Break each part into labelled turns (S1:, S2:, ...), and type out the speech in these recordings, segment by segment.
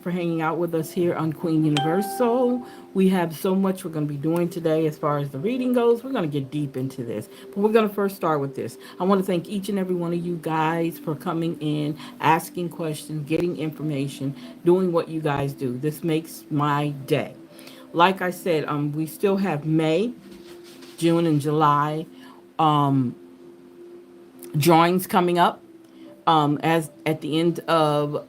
S1: for hanging out with us here on Queen Universal. We have so much we're going to be doing today as far as the reading goes. We're going to get deep into this, but we're going to first start with this. I want to thank each and every one of you guys for coming in, asking questions, getting information, doing what you guys do. This makes my day. Like I said, we still have May, June, and July drawings coming up. As at the end of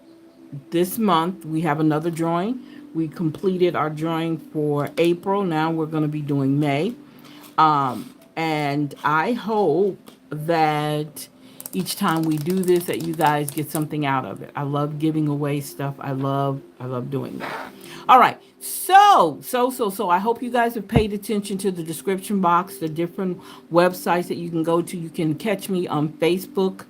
S1: this month, we have another drawing. We completed our drawing for April. Now we're going to be doing May. And I hope that each time we do this, that you guys get something out of it. I love giving away stuff. I love doing that. All right. So I hope you guys have paid attention to the description box, the different websites that you can go to. You can catch me on Facebook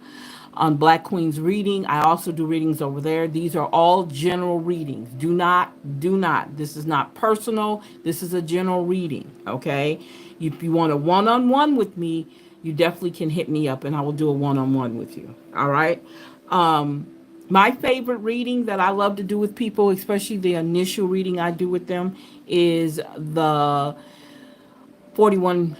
S1: on Black Queens Reading. I also do readings over there. These are all general readings. Do not. This is not personal. This is a general reading, okay? If you want a one-on-one with me, you definitely can hit me up and I will do a one-on-one with you, all right? My favorite reading that I love to do with people, especially the initial reading I do with them, is the 41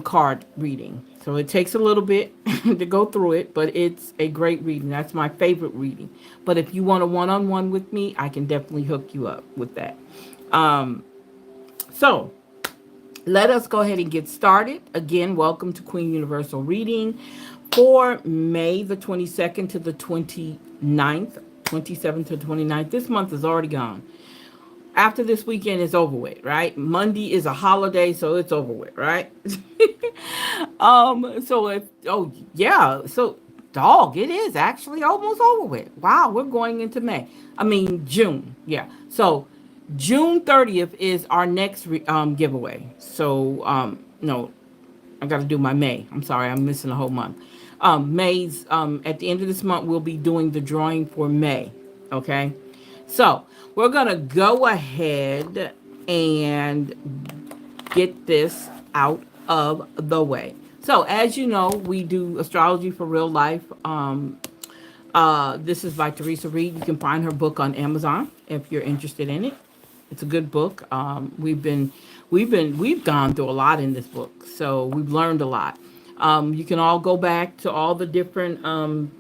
S1: card reading. So it takes a little bit to go through it, but it's a great reading. That's my favorite reading. But if you want a one-on-one with me, I can definitely hook you up with that. So let us go ahead and get started. Again, welcome to Queen Universal Reading for May the 22nd to the 29th, 27th to 29th. This month is already gone. After this weekend is over with, right? Monday is a holiday, so it's over with, right? So dog, it is actually almost over with. Wow, we're going into June. Yeah. So June 30th is our next giveaway. So no, I got to do my May. I'm sorry, I'm missing a whole month. May's at the end of this month we'll be doing the drawing for May. Okay. So we're going to go ahead and get this out of the way. So as you know, we do astrology for real life. This is by Theresa. You can find her book on Amazon if you're interested in it. It's a good book. We've gone through a lot in this book, so we've learned a lot. You can all go back to all the different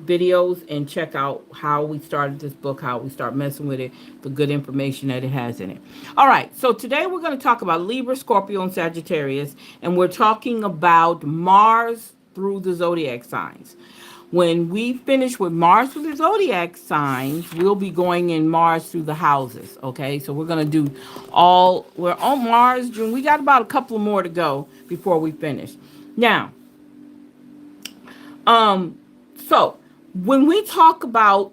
S1: videos and check out how we started this book, how we start messing with it, the good information that it has in it. All right, so today we're going to talk about Libra, Scorpio, and Sagittarius, and we're talking about Mars through the zodiac signs. When we finish with Mars through the zodiac signs, we'll be going in Mars through the houses, okay? So we're going to do we're on Mars, June. We got about a couple more to go before we finish. Now, so when we talk about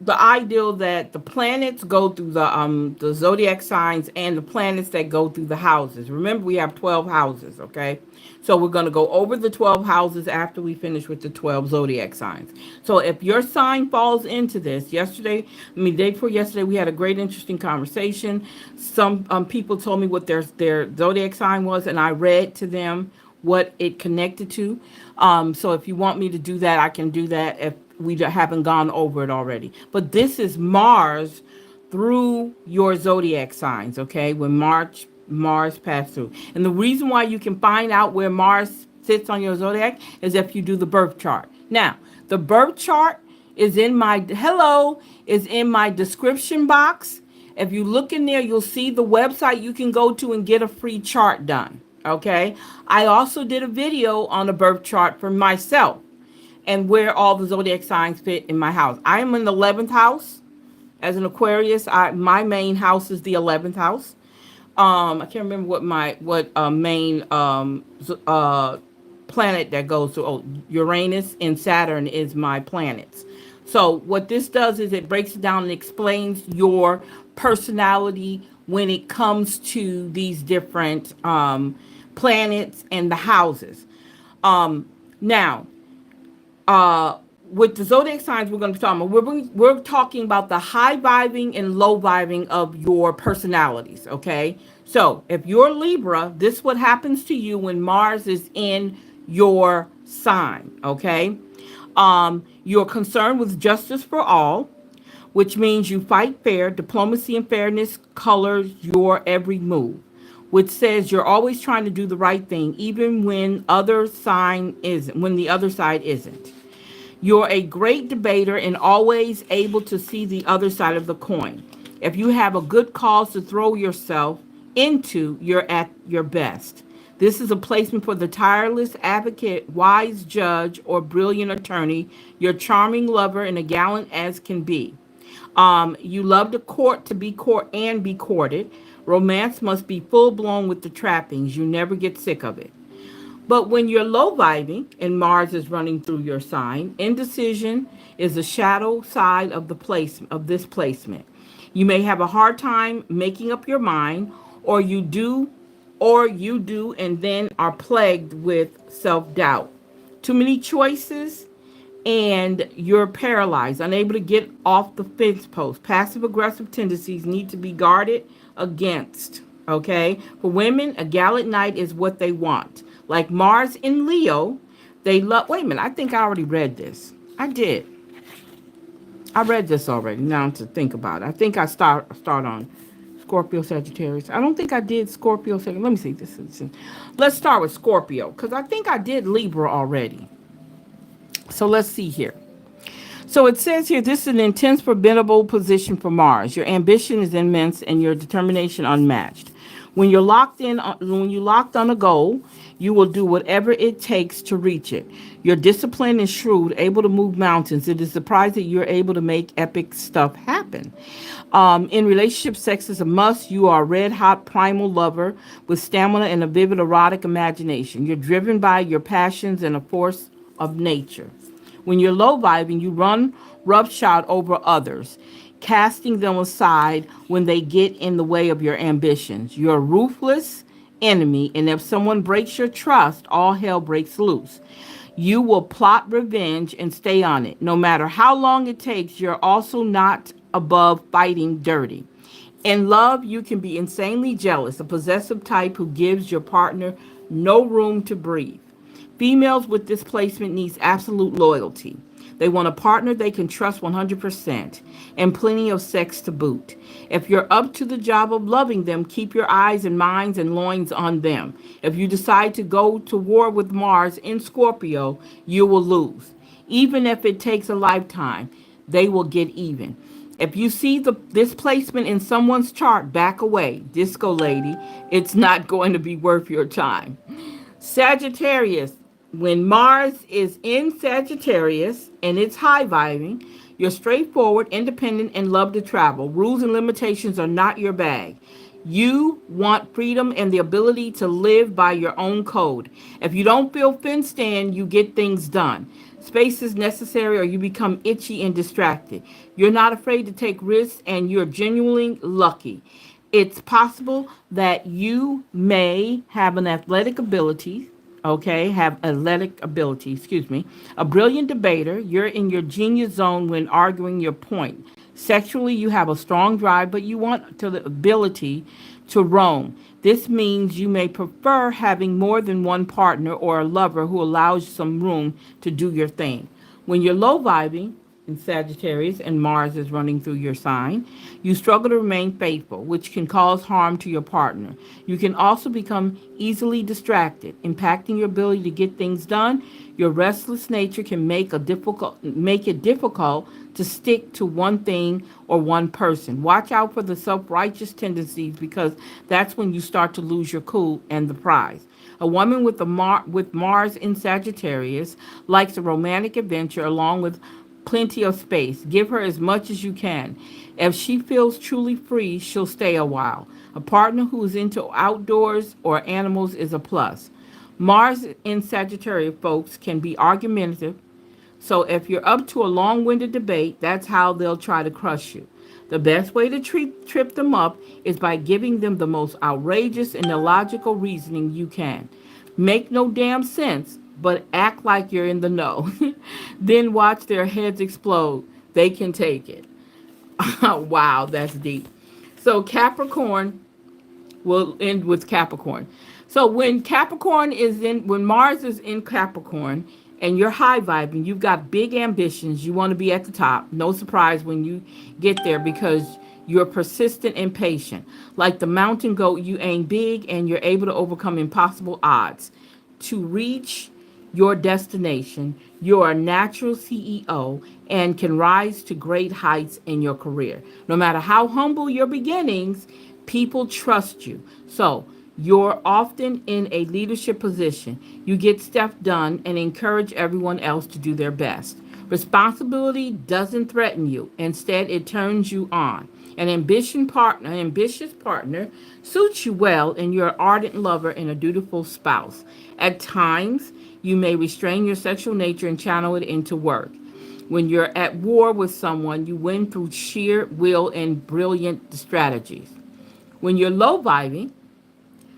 S1: the ideal that the planets go through the zodiac signs and the planets that go through the houses. Remember, we have 12 houses, okay? So we're going to go over the 12 houses after we finish with the 12 zodiac signs. So if your sign falls into this, day before yesterday, we had a great, interesting conversation. Some people told me what their zodiac sign was, and I read to them what it connected to. So if you want me to do that, I can do that if we haven't gone over it already. But this is Mars through your zodiac signs, okay? When Mars passed through. And the reason why you can find out where Mars sits on your zodiac is if you do the birth chart. Now, the birth chart is in my description box. If you look in there, you'll see the website you can go to and get a free chart done. Okay. I also did a video on a birth chart for myself and where all the zodiac signs fit in my house. I am in the 11th house as an Aquarius. My main house is the 11th house. I can't remember what main planet that goes to. Oh, Uranus and Saturn is my planets. So what this does is it breaks it down and explains your personality when it comes to these different planets and the houses. Now, with the zodiac signs, we're going to be talking about, we're talking about the high vibing and low vibing of your personalities. Okay. So if you're Libra, this is what happens to you when Mars is in your sign. Okay. You're concerned with justice for all, which means you fight fair. Diplomacy and fairness colors your every move, which says you're always trying to do the right thing, even when the other side isn't. You're a great debater and always able to see the other side of the coin. If you have a good cause to throw yourself into, you're at your best. This is a placement for the tireless advocate, wise judge, or brilliant attorney. You're a charming lover and a gallant as can be. You love to court to be court and be courted. Romance must be full blown with the trappings. You never get sick of it. But when you're low vibing and Mars is running through your sign, indecision is the shadow side of this placement. You may have a hard time making up your mind, or you do and then are plagued with self-doubt. Too many choices and you're paralyzed, unable to get off the fence post. Passive aggressive tendencies need to be guarded against. Okay? For women, a gallant knight is what they want. Like Mars in Leo, they love. Wait a minute, I think I already read this. I did. I read this already. Now to think about it, I think I start on Scorpio, Sagittarius. I don't think I did Scorpio. Let me see. Let's start with Scorpio because I think I did Libra already. So let's see here. So it says here, this is an intense, formidable position for Mars. Your ambition is immense and your determination unmatched. When you locked on a goal, you will do whatever it takes to reach it. Your discipline is shrewd, able to move mountains. It is surprising that you're able to make epic stuff happen. In relationship, sex is a must. You are a red hot primal lover with stamina and a vivid erotic imagination. You're driven by your passions and a force of nature. When you're low vibing, you run roughshod over others, casting them aside when they get in the way of your ambitions. You're a ruthless enemy, and if someone breaks your trust, all hell breaks loose. You will plot revenge and stay on it. No matter how long it takes, you're also not above fighting dirty. In love, you can be insanely jealous, a possessive type who gives your partner no room to breathe. Females with this placement needs absolute loyalty. They want a partner they can trust 100% and plenty of sex to boot. If you're up to the job of loving them, keep your eyes and minds and loins on them. If you decide to go to war with Mars in Scorpio, you will lose. Even if it takes a lifetime, they will get even. If you see this placement in someone's chart, back away, disco lady. It's not going to be worth your time. Sagittarius, when Mars is in Sagittarius and it's high vibing, you're straightforward, independent, and love to travel. Rules and limitations are not your bag. You want freedom and the ability to live by your own code. If you don't feel fenced in, you get things done. Space is necessary or you become itchy and distracted. You're not afraid to take risks and you're genuinely lucky. It's possible that you may have an athletic ability, excuse me, a brilliant debater. You're in your genius zone when arguing your point. Sexually, you have a strong drive, but you want the ability to roam. This means you may prefer having more than one partner or a lover who allows some room to do your thing. When you're low vibing in Sagittarius and Mars is running through your sign, you struggle to remain faithful, which can cause harm to your partner. You can also become easily distracted, impacting your ability to get things done. Your restless nature can make it difficult to stick to one thing or one person. Watch out for the self-righteous tendencies because that's when you start to lose your cool and the prize. A woman with Mars in Sagittarius likes a romantic adventure along with plenty of space. Give her as much as you can. If she feels truly free, she'll stay a while. A partner who is into outdoors or animals is a plus. Mars in Sagittarius, folks, can be argumentative. So if you're up to a long-winded debate, that's how they'll try to crush you. The best way to trip them up is by giving them the most outrageous and illogical reasoning you can. Make no damn sense, but act like you're in the know. Then watch their heads explode. They can take it. Wow, that's deep. So Capricorn, we'll end with Capricorn. So when Mars is in Capricorn, and you're high vibing, you've got big ambitions, you want to be at the top. No surprise when you get there because you're persistent and patient. Like the mountain goat, you aim big and you're able to overcome impossible odds to reach your destination. You're a natural CEO and can rise to great heights in your career. No matter how humble your beginnings, people trust you. So, you're often in a leadership position. You get stuff done and encourage everyone else to do their best. Responsibility doesn't threaten you. Instead, it turns you on. Ambitious partner suits you well, and you're an ardent lover and a dutiful spouse. At times, you may restrain your sexual nature and channel it into work. When you're at war with someone, you win through sheer will and brilliant strategies. When you're low vibing,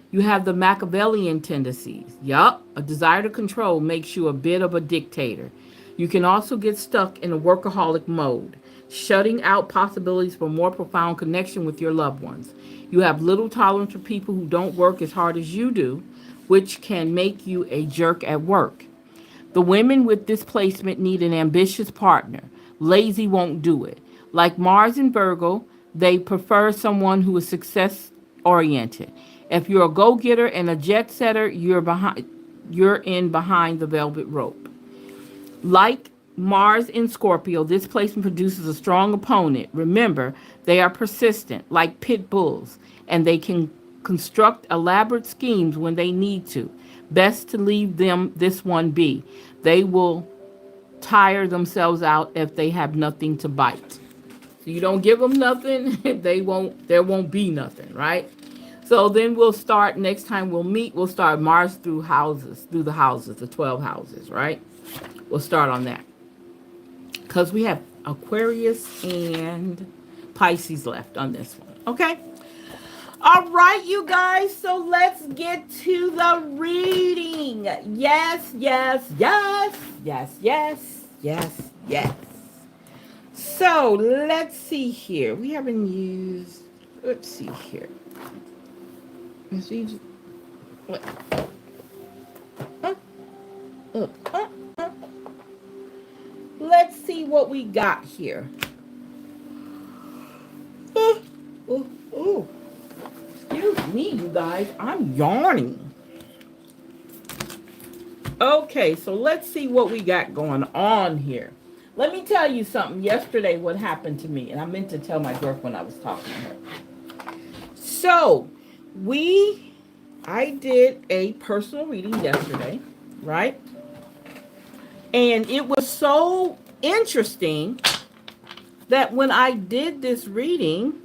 S1: you have the Machiavellian tendencies. Yup, a desire to control makes you a bit of a dictator. You can also get stuck in a workaholic mode, shutting out possibilities for more profound connection with your loved ones. You have little tolerance for people who don't work as hard as you do, which can make you a jerk at work. The women with this placement need an ambitious partner. Lazy won't do it. Like Mars and Virgo, they prefer someone who is success oriented. If you're a go-getter and a jet setter, you're in behind the velvet rope. Like Mars in Scorpio, this placement produces a strong opponent. Remember, they are persistent, like pit bulls, and they can construct elaborate schemes when they need to. Best to leave them this one be. They will tire themselves out if they have nothing to bite. So you don't give them nothing, there won't be nothing, right? So then we'll start next time we'll meet, we'll start Mars through the houses, the 12 houses, right? We'll start on that. Because we have Aquarius and Pisces left on this one. Okay? All right, you guys. So let's get to the reading. Yes, yes, yes, yes, yes, yes, yes. So let's see here. We haven't used. Let's see here. Let's see. What? Uh, uh, uh, uh. Let's see what we got here. Oh, oh. Excuse me, you guys. I'm yawning. Okay, so let's see what we got going on here. Let me tell you something. Yesterday, what happened to me, and I meant to tell my girlfriend I was talking to her. So, I did a personal reading yesterday, right? And it was so interesting that when I did this reading,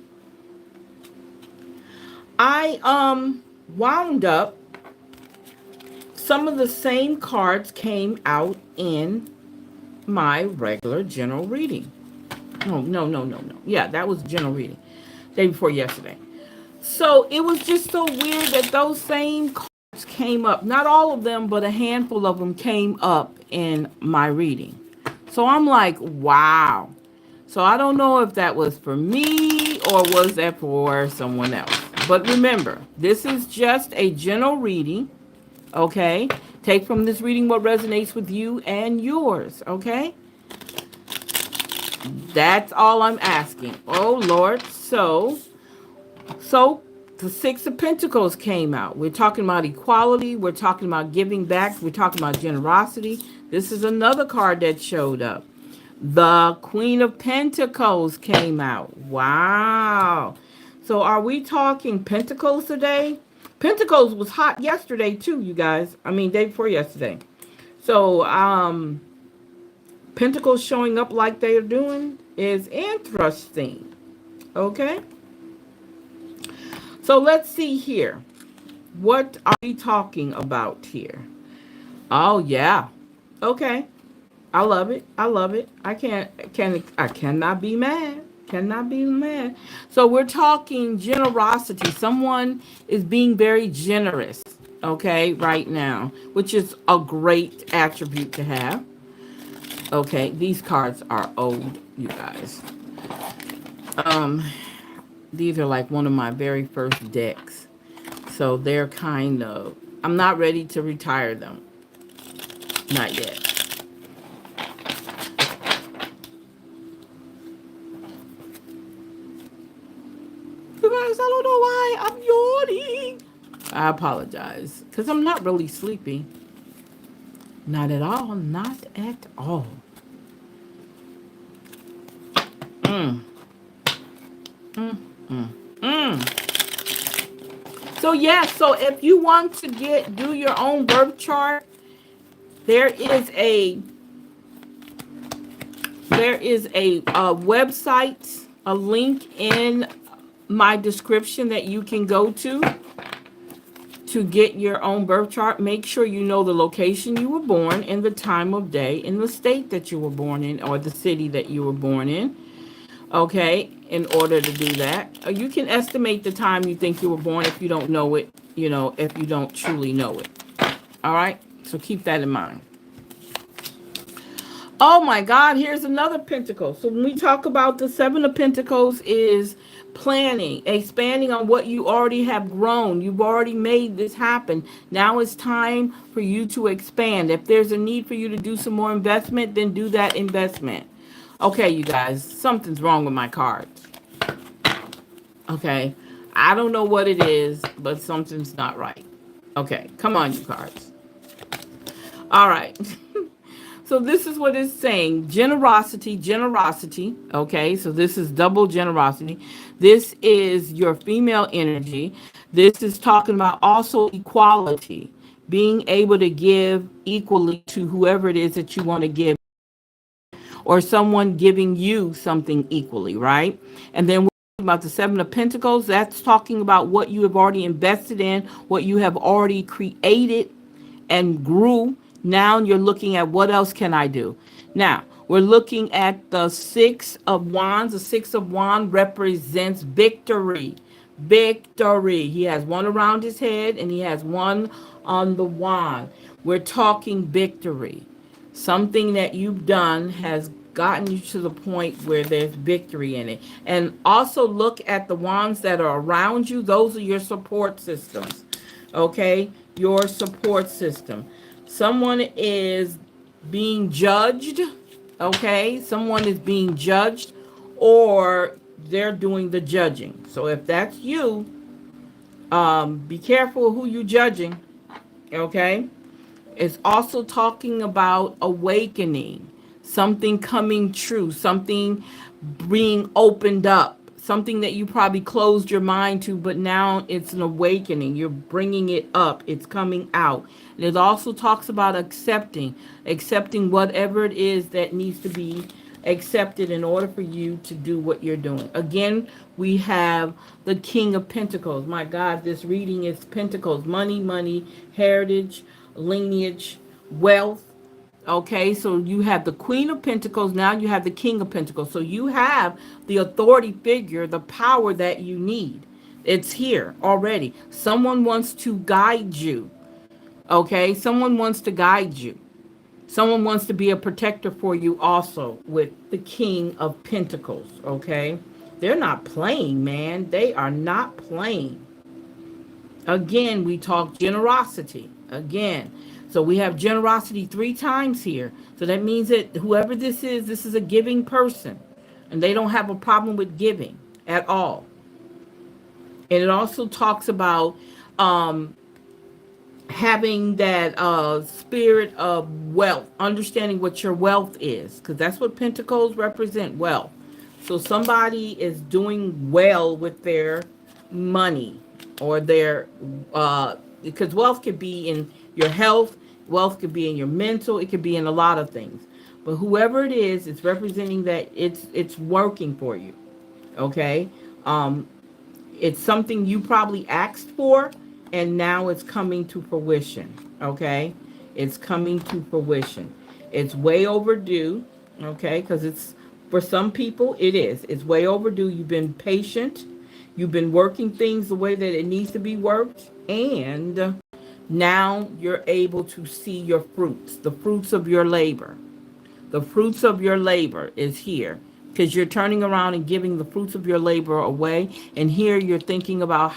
S1: I wound up some of the same cards came out in my regular general reading. No. Yeah, that was general reading. Day before yesterday. So it was just so weird that those same cards came up. Not all of them, but a handful of them came up in my reading. So I'm like, wow. So I don't know if that was for me or was that for someone else. But remember, this is just a general reading, okay? Take from this reading what resonates with you and yours, okay? That's all I'm asking. Oh, Lord. So the Six of Pentacles came out. We're talking about equality. We're talking about giving back. We're talking about generosity. This is another card that showed up. The Queen of Pentacles came out. Wow. So are we talking Pentacles today? Pentacles was hot yesterday too, you guys. I mean, day before yesterday. So, Pentacles showing up like they're doing is interesting. Okay? So let's see here. What are we talking about here? Oh yeah. Okay. I love it. I love it. I cannot be mad. Cannot be mad. So we're talking generosity. Someone is being very generous, okay, right now, which is a great attribute to have. Okay, these cards are old, you guys. Um, these are like one of my very first decks. So they're kind of, I'm not ready to retire them. Not yet. apologize. I don't know why I'm yawning. I apologize because I'm not really sleepy. Not at all. Not at all. Mm, mm, mm, mm. So yeah, so if you want to do your own birth chart, there is a website, a link in my description that you can go to get your own birth chart. Make sure you know the location you were born and the time of day and the state that you were born in or the city that you were born in. Okay, in order to do that, you can estimate the time you think you were born if you don't know it, if you don't truly know it. All right, so keep that in mind. Oh my God, here's another pentacle. So when we talk about the seven of pentacles is planning, expanding on what you already have grown. You've already made this happen. Now it's time for you to expand. If there's a need for you to do some more investment, then do that investment. Okay, you guys, something's wrong with my cards. Okay, I don't know what it is, but something's not right. Okay, come on, you cards. All right. So this is what it's saying. Generosity, generosity. Okay, so this is double generosity. This is your female energy. This is talking about also equality, being able to give equally to whoever it is that you want to give, or someone giving you something equally, right? And then we're talking about the seven of pentacles. That's talking about what you have already invested in, what you have already created and grew. Now you're looking at what else can I do? Now we're looking at the six of wands. The six of wands represents victory. Victory. He has one around his head and he has one on the wand. We're talking victory. Something that you've done has gotten you to the point where there's victory in it. And also look at the ones that are around you. Those are your support systems. Okay? Your support system. Someone is being judged. Okay? Someone is being judged or they're doing the judging. So if that's you, be careful who you're judging. Okay? It's also talking about awakening, something coming true, something being opened up, something that you probably closed your mind to, but now it's an awakening. You're bringing it up, it's coming out. And it also talks about accepting whatever it is that needs to be accepted in order for you to do what you're doing. Again, we have the King of Pentacles. My God, this reading is Pentacles, money, heritage, lineage, wealth. Okay, so you have the Queen of Pentacles, now you have the King of Pentacles. So you have the authority figure, the power that you need. It's here already. Someone wants to guide you. Okay, someone wants to guide you. Someone wants to be a protector for you also with the King of Pentacles. Okay, they're not playing, man. They are not playing. Again, we talk generosity. Again. So we have generosity three times here. So that means that whoever this is a giving person. And they don't have a problem with giving at all. And it also talks about having that spirit of wealth, understanding what your wealth is, because that's what pentacles represent, wealth. So somebody is doing well with their money or their because wealth could be in your health, wealth could be in your mental, it could be in a lot of things. But whoever it is, it's representing that it's working for you. Okay? Um, it's something you probably asked for, and now it's coming to fruition. Okay? It's coming to fruition. It's way overdue. Okay? Because it's, for some people, it is. It's way overdue. You've been patient. You've been working things the way that it needs to be worked. And now you're able to see your fruits, the fruits of your labor. The fruits of your labor is here because you're turning around and giving the fruits of your labor away. And here you're thinking about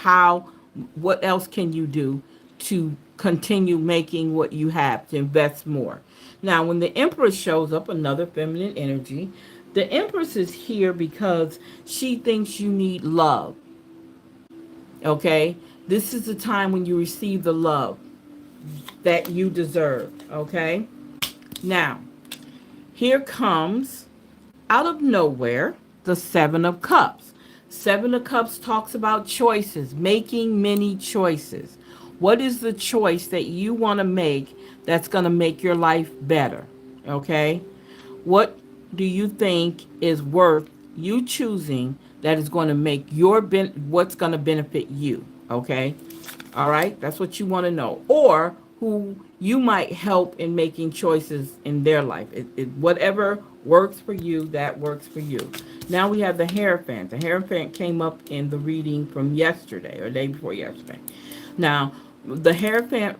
S1: what else can you do to continue making what you have, to invest more. Now, when the Empress shows up, another feminine energy, the Empress is here because she thinks you need love. Okay? This is the time when you receive the love that you deserve. Okay? Now, here comes out of nowhere the Seven of Cups. Seven of Cups talks about choices, making many choices. What is the choice that you want to make that's going to make your life better? Okay? What do you think is worth you choosing that is going to make what's going to benefit you? Okay? All right? That's what you want to know. Or who you might help in making choices in their life. Whatever works for you, that works for you. Now we have the Hierophant. The Hierophant came up in the reading from yesterday or day before yesterday. Now, the Hierophant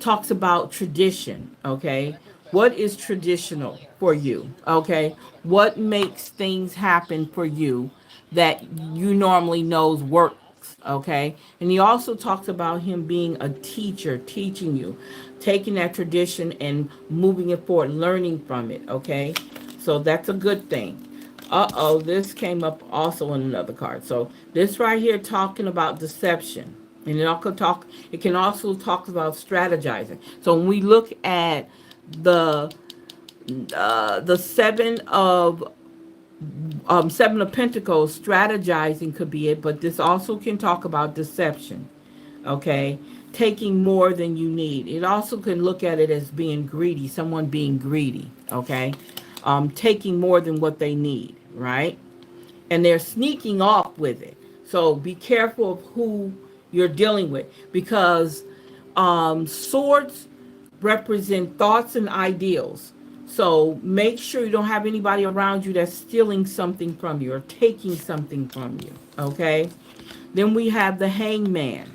S1: talks about tradition, okay? What is traditional for you, okay? What makes things happen for you that you normally knows works, okay? And he also talks about him being a teacher, teaching you, taking that tradition and moving it forward, learning from it, okay? So that's a good thing. Uh-oh, this came up also on another card. So this right here talking about deception. And it can also talk about strategizing. So when we look at the seven of Pentacles, strategizing could be it, but this also can talk about deception. Okay, taking more than you need. It also can look at it as being greedy, someone being greedy. Okay, taking more than what they need. Right, and they're sneaking off with it. So be careful of who you're dealing with because swords represent thoughts and ideals. So make sure you don't have anybody around you that's stealing something from you or taking something from you. Okay. Then we have the hangman,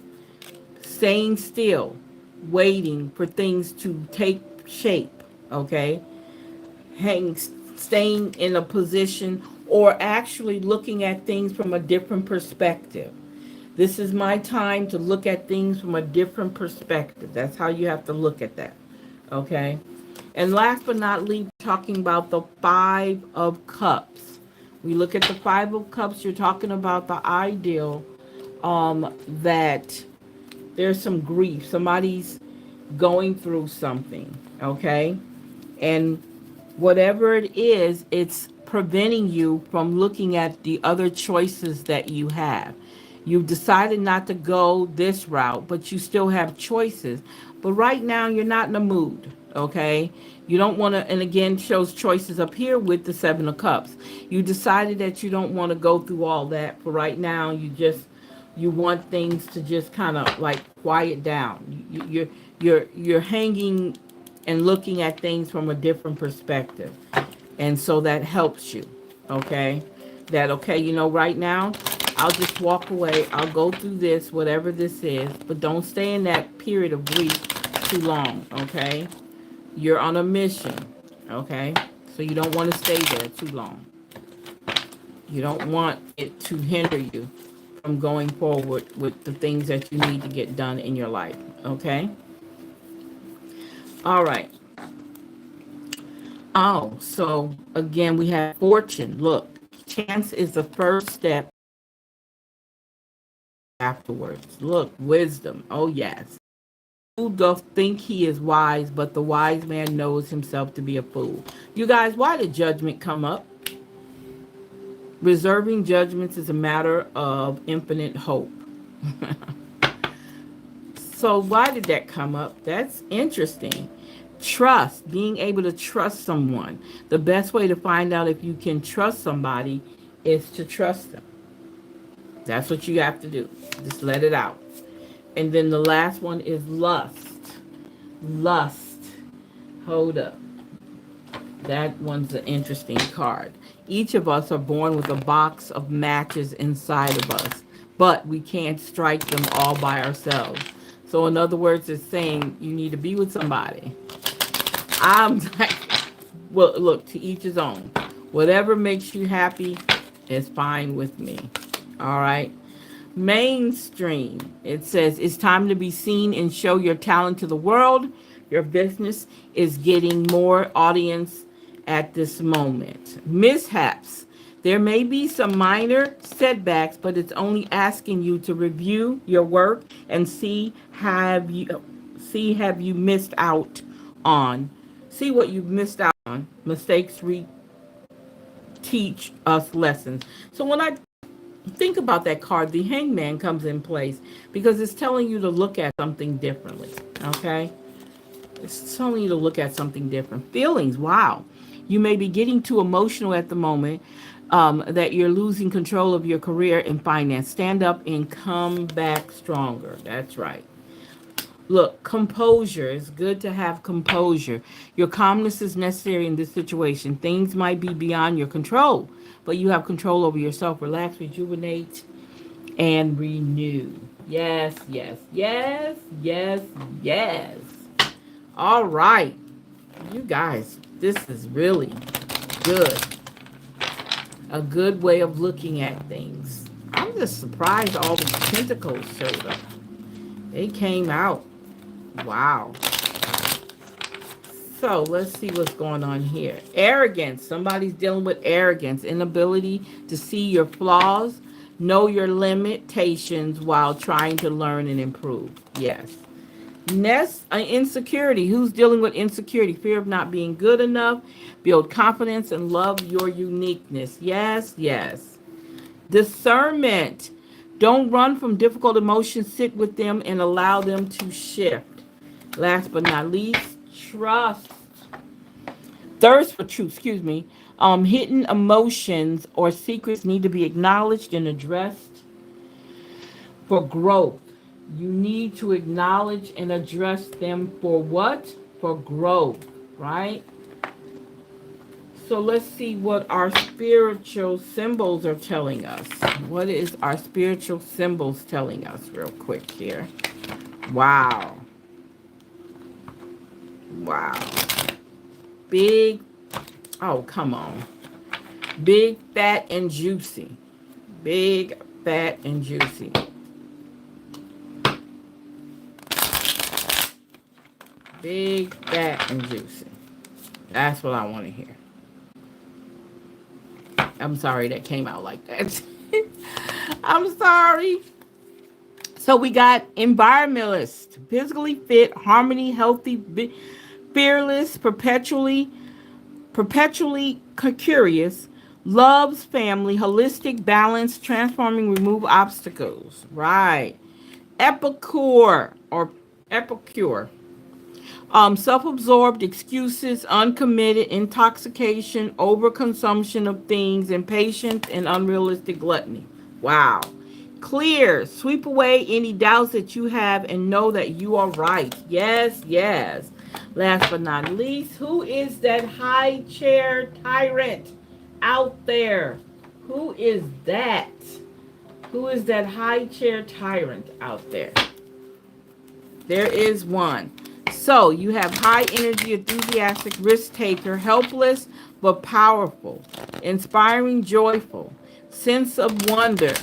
S1: staying still, waiting for things to take shape. Okay. hang, Staying in a position or actually looking at things from a different perspective. This is my time to look at things from a different perspective. That's how you have to look at that. Okay? And last but not least, talking about the Five of Cups. We look at the Five of Cups, you're talking about the ideal that there's some grief. Somebody's going through something, okay? And whatever it is, it's preventing you from looking at the other choices that you have. You've decided not to go this route, but you still have choices. But right now, you're not in a mood, okay? You don't want to, and again, shows choices up here with the Seven of Cups. You decided that you don't want to go through all that. For right now, you want things to just kind of like quiet down. You're hanging and looking at things from a different perspective. And so that helps you, okay? That, okay, right now, I'll just walk away. I'll go through this, whatever this is, but don't stay in that period of grief too long, okay? You're on a mission, okay? So you don't want to stay there too long. You don't want it to hinder you from going forward with the things that you need to get done in your life, okay? All right. Oh, so again, we have fortune. Look, chance is the first step afterwards. Look, wisdom. Oh, yes. Fool doth think he is wise, but the wise man knows himself to be a fool. You guys, why did judgment come up? Reserving judgments is a matter of infinite hope. So why did that come up? That's interesting. Trust, being able to trust someone. The best way to find out if you can trust somebody is to trust them. That's what you have to do. Just let it out. And then the last one is lust. Lust. Hold up. That one's an interesting card. Each of us are born with a box of matches inside of us, but we can't strike them all by ourselves. So, in other words, it's saying you need to be with somebody. I'm like, well, look, to each his own. Whatever makes you happy is fine with me. All right. Mainstream. It says it's time to be seen and show your talent to the world. Your business is getting more audience at this moment. Mishaps. There may be some minor setbacks, but it's only asking you to review your work and have you missed out on. See what you've missed out on. Mistakes teach us lessons. So when I think about that card, the hangman comes in place because it's telling you to look at something differently. Okay? It's telling you to look at something different. Feelings, wow. You may be getting too emotional at the moment, that you're losing control of your career and finance. Stand up and come back stronger. That's right. Look, composure. It's good to have composure. Your calmness is necessary in this situation. Things might be beyond your control, but you have control over yourself. Relax, rejuvenate, and renew. Yes, yes, yes, yes, yes. All right. You guys, this is really good. A good way of looking at things. I'm just surprised all the tentacles showed up. They came out. Wow. So let's see what's going on here. Arrogance. Somebody's dealing with arrogance, inability to see your flaws, know your limitations while trying to learn and improve. Yes. Next, insecurity. Who's dealing with insecurity? Fear of not being good enough. Build confidence and love your uniqueness. Yes, yes. Discernment. Don't run from difficult emotions. Sit with them and allow them to shift. Last but not least, trust. Thirst for truth, excuse me. Hidden emotions or secrets need to be acknowledged and addressed for growth. You need to acknowledge and address them for what? For growth, right? So let's see what our spiritual symbols are telling us. What is our spiritual symbols telling us real quick here? Wow. Wow. Big, oh, come on. Big, fat, and juicy. Big, fat, and juicy. Big, fat, and juicy. That's what I want to hear. I'm sorry that came out like that. I'm sorry. So we got environmentalist, physically fit, harmony, healthy, fearless, perpetually curious, loves family, holistic, balance, transforming, remove obstacles. Right. Epicure. Self-absorbed, excuses, uncommitted, intoxication, overconsumption of things, impatience, and unrealistic gluttony. Wow. Clear. Sweep away any doubts that you have and know that you are right. Yes, yes. Last but not least, who is that high chair tyrant out there? Who is that? Who is that high chair tyrant out there? There is one. So you have high energy, enthusiastic, risk taker, helpless but powerful, inspiring, joyful, sense of wonder,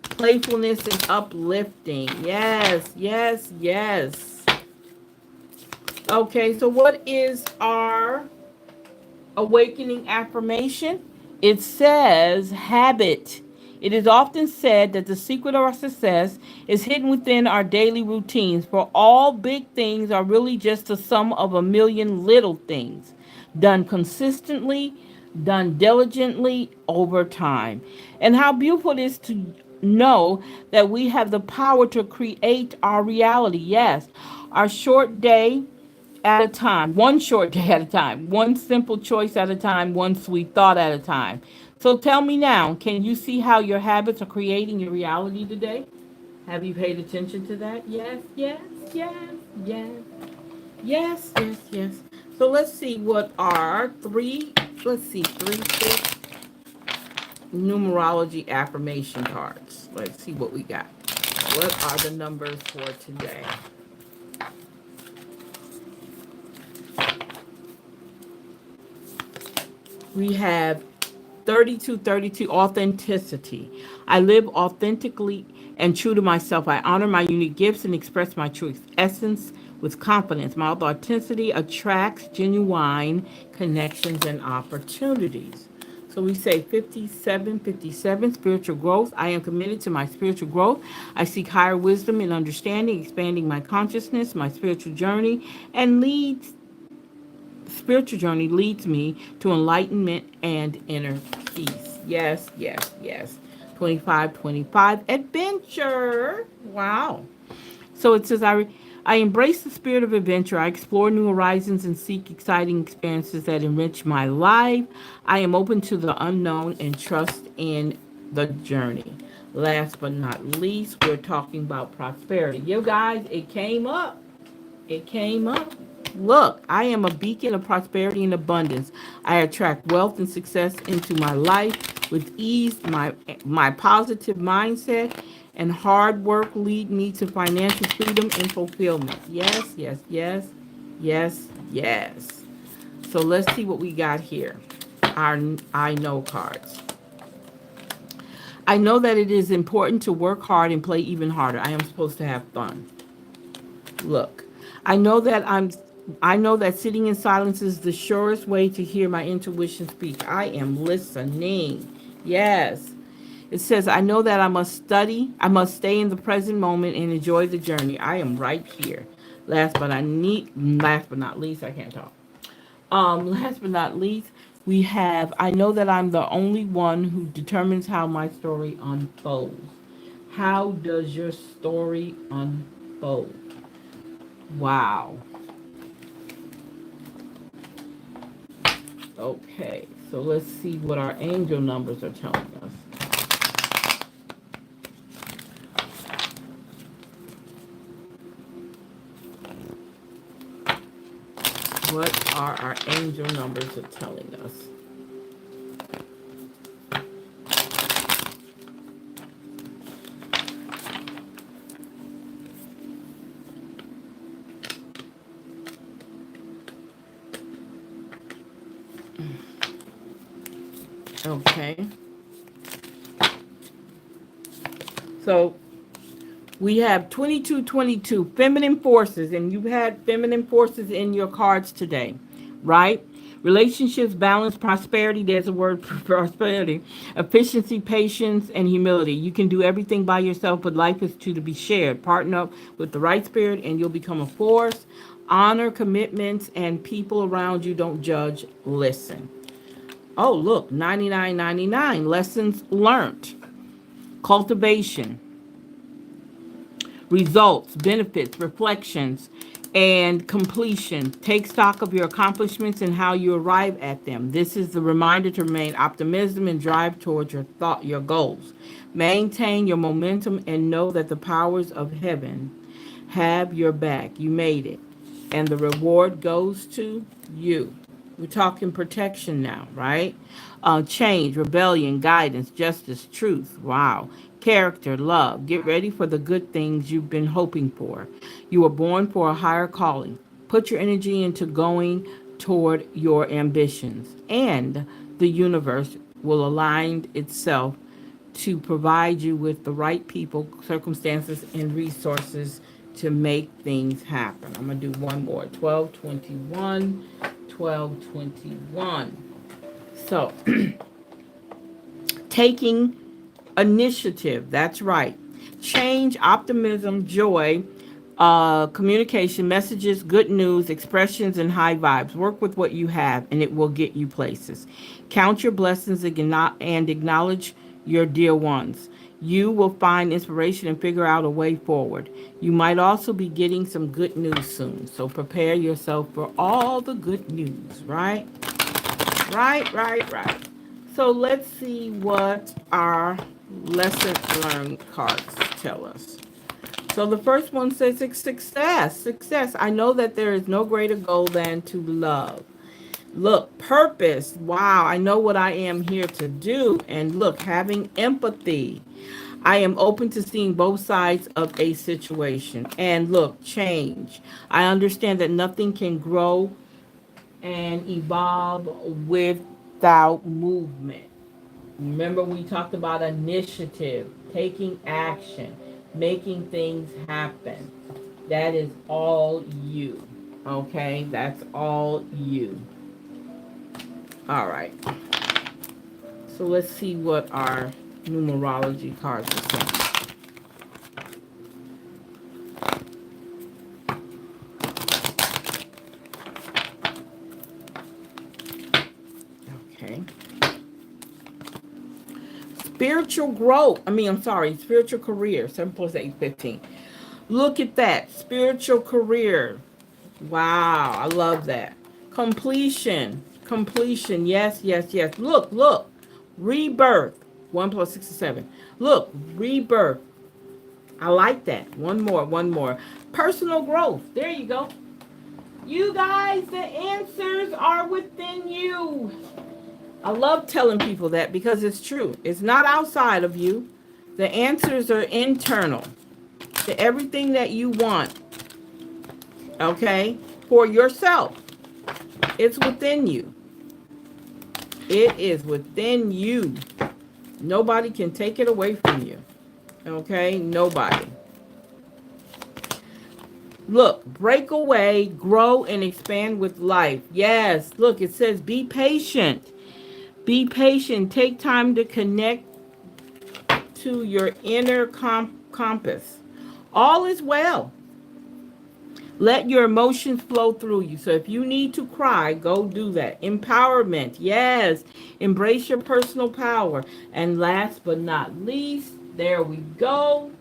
S1: playfulness, and uplifting. Yes, yes, yes. Okay, so what is our awakening affirmation? It says habit. It is often said that the secret of our success is hidden within our daily routines, for all big things are really just the sum of a million little things, done consistently, done diligently over time. And how beautiful it is to know that we have the power to create our reality. Yes, our short day at a time, one short day at a time, one simple choice at a time, one sweet thought at a time. So tell me now, can you see how your habits are creating your reality today? Have you paid attention to that? Yes, yes, yes, yes, yes, yes, yes. So let's see what are three, six numerology affirmation cards. Let's see what we got. What are the numbers for today? We have 3232, authenticity. I live authentically and true to myself. I honor my unique gifts and express my true essence with confidence. My authenticity attracts genuine connections and opportunities. So we say 57, 57, spiritual growth. I am committed to my spiritual growth. I seek higher wisdom and understanding, expanding my consciousness, my spiritual journey, and spiritual journey leads me to enlightenment and inner peace. Yes, yes, yes. 25, 25, adventure. Wow. So it says, I embrace the spirit of adventure. I explore new horizons and seek exciting experiences that enrich my life. I am open to the unknown and trust in the journey. Last but not least, we're talking about prosperity. You guys, it came up. It came up. Look, I am a beacon of prosperity and abundance. I attract wealth and success into my life with ease. My positive mindset and hard work lead me to financial freedom and fulfillment. Yes, yes, yes, yes, yes. So let's see what we got here. Our I know cards. I know that it is important to work hard and play even harder. I am supposed to have fun. Look, I know that I'm I know that sitting in silence is the surest way to hear my intuition speak. I am listening. Yes. It says, I know that I must stay in the present moment and enjoy the journey. I am right here. Last but not least, I can't talk. Last but not least, we have I know that I'm the only one who determines how my story unfolds. How does your story unfold? Wow. Okay, so let's see what our angel numbers are telling us. What are our angel numbers are telling us? Okay, so we have 2222 feminine forces, and you've had feminine forces in your cards today, right? Relationships, balance, prosperity. There's a word for prosperity. Efficiency, patience, and humility. You can do everything by yourself, but life is to be shared. Partner up with the right spirit, and you'll become a force. Honor commitments, and people around you don't judge, listen. Oh, look, 99.99 lessons learned. Cultivation, results, benefits, reflections, and completion. Take stock of your accomplishments and how you arrive at them. This is the reminder to remain optimism and drive towards your goals. Maintain your momentum and know that the powers of heaven have your back. You made it. And the reward goes to you. We're talking protection now, right? Change, rebellion, guidance, justice, truth. Wow. Character, love. Get ready for the good things you've been hoping for. You were born for a higher calling. Put your energy into going toward your ambitions, and the universe will align itself to provide you with the right people, circumstances, and resources to make things happen. I'm going to do one more. 1221, 1221. So, taking initiative, that's right. Change, optimism, joy, communication, messages, good news, expressions, and high vibes. Work with what you have, and it will get you places. Count your blessings and acknowledge your dear ones. You will find inspiration and figure out a way forward. You might also be getting some good news soon, so prepare yourself for all the good news, right? Right, right, right. So let's see what our lesson learned cards tell us. So the first one says it's success. Success. I know that there is no greater goal than to love. Look, purpose. Wow, I know what I am here to do. And look, having empathy. I am open to seeing both sides of a situation. And look, change. I understand that nothing can grow and evolve without movement. Remember, we talked about initiative, taking action, making things happen. That is all you. Okay? That's all you. All right. So let's see what our numerology cards are saying. Okay. Spiritual growth. I'm sorry, spiritual career. 7 plus 8, 15. Look at that. Spiritual career. Wow, I love that. Completion. Completion. Yes, yes, yes. Look, look. Rebirth. 1 plus 6 is 7. Look, rebirth. I like that. One more, one more. Personal growth. There you go. You guys, the answers are within you. I love telling people that because it's true. It's not outside of you. The answers are internal to everything that you want, okay, for yourself. It's within you. It is within you. Nobody can take it away from you, okay? Nobody. Look, break away, grow, and expand with life. Yes, look, it says be patient. Be patient. Take time to connect to your inner compass. All is well. Let your emotions flow through you. So if you need to cry, go do that. Empowerment. Yes. Embrace your personal power. And last but not least, there we go.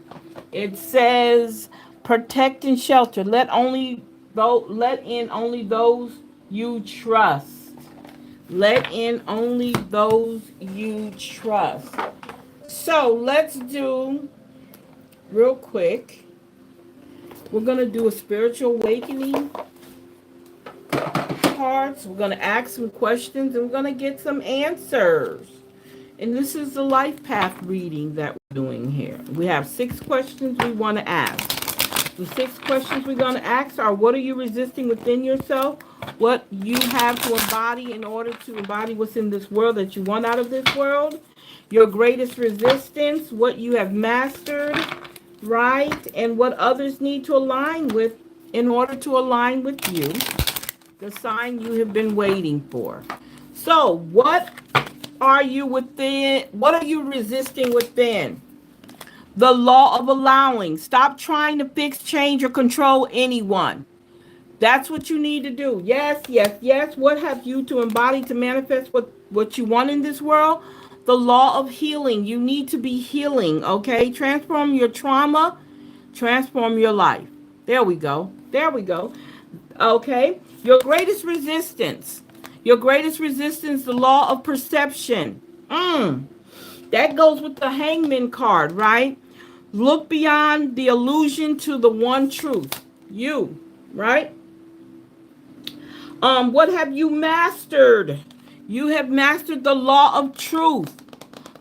S1: It says protect and shelter. Let in only those you trust. Let in only those you trust. So let's do real quick. We're going to do a spiritual awakening cards. We're going to ask some questions and we're going to get some answers. And this is the life path reading that we're doing here. We have 6 questions we want to ask. The 6 questions we're going to ask are, what are you resisting within yourself? What you have to embody in order to embody what's in this world that you want out of this world? Your greatest resistance, what you have mastered, right? And what others need to align with in order to align with you. The sign you have been waiting for. So, what are you within? What are you resisting within? The law of allowing. Stop trying to fix, change, or control anyone. That's what you need to do. Yes, yes, yes. What have you to embody to manifest what you want in this world? The law of healing. You need to be healing, okay? Transform your trauma, transform your life. There we go. There we go. Okay? Your greatest resistance. Your greatest resistance, the law of perception. That goes with the hangman card, right? Look beyond the illusion to the one truth. You, right? What have you mastered? You have mastered the law of truth.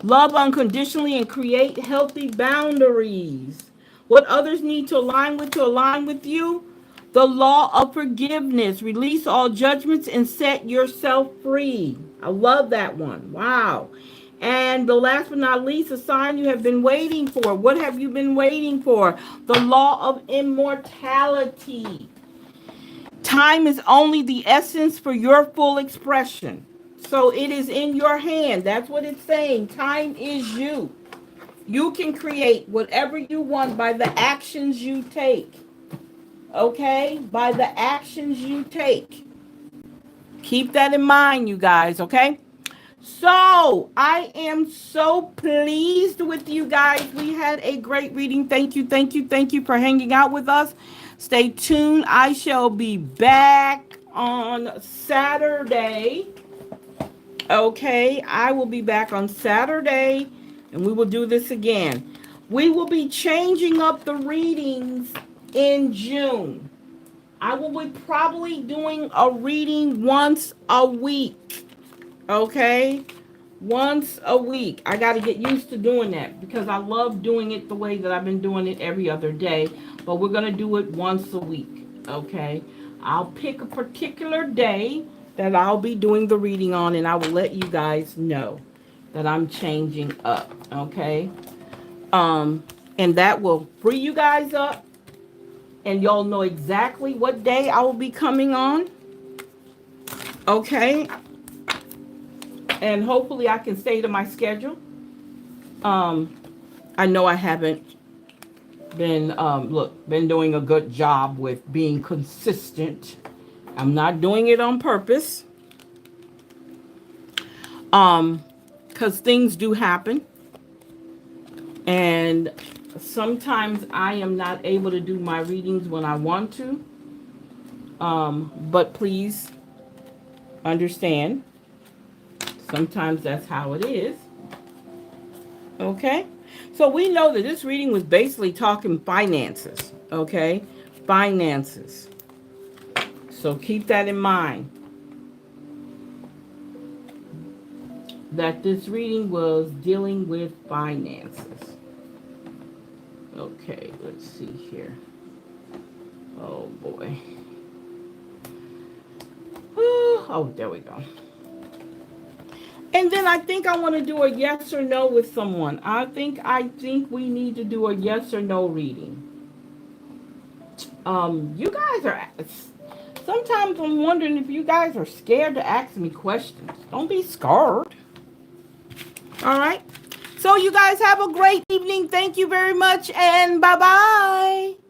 S1: Love unconditionally and create healthy boundaries. What others need to align with you? The law of forgiveness. Release all judgments and set yourself free. I love that one. Wow. And the last but not least, a sign you have been waiting for. What have you been waiting for? The law of immortality. Time is only the essence for your full expression. So it is in your hand. That's what it's saying. Time is you. You can create whatever you want by the actions you take. Okay? By the actions you take. Keep that in mind, you guys, okay? So, I am so pleased with you guys. We had a great reading. Thank you, thank you, thank you for hanging out with us. Stay tuned. I shall be back on Saturday. Okay, I will be back on Saturday and we will do this again. We will be changing up the readings in June. I will be probably doing a reading once a week. Okay? Once a week. I got to get used to doing that because I love doing it the way that I've been doing it every other day. But we're going to do it once a week. Okay? I'll pick a particular day that I'll be doing the reading on and I will let you guys know that I'm changing up. Okay? And that will free you guys up and y'all know exactly what day I will be coming on. Okay? And hopefully I can stay to my schedule. Um, I know I haven't been doing a good job with being consistent. I'm not doing it on purpose. Because things do happen. And sometimes I am not able to do my readings when I want to. But please understand, sometimes that's how it is. Okay? So we know that this reading was basically talking finances. Okay? Finances. So keep that in mind. That this reading was dealing with finances. Okay, let's see here. Oh boy. Oh, there we go. And then I think I want to do a yes or no with someone. I think we need to do a yes or no reading. You guys are sometimes I'm wondering if you guys are scared to ask me questions. Don't be scared. All right. So you guys have a great evening. Thank you very much and bye-bye.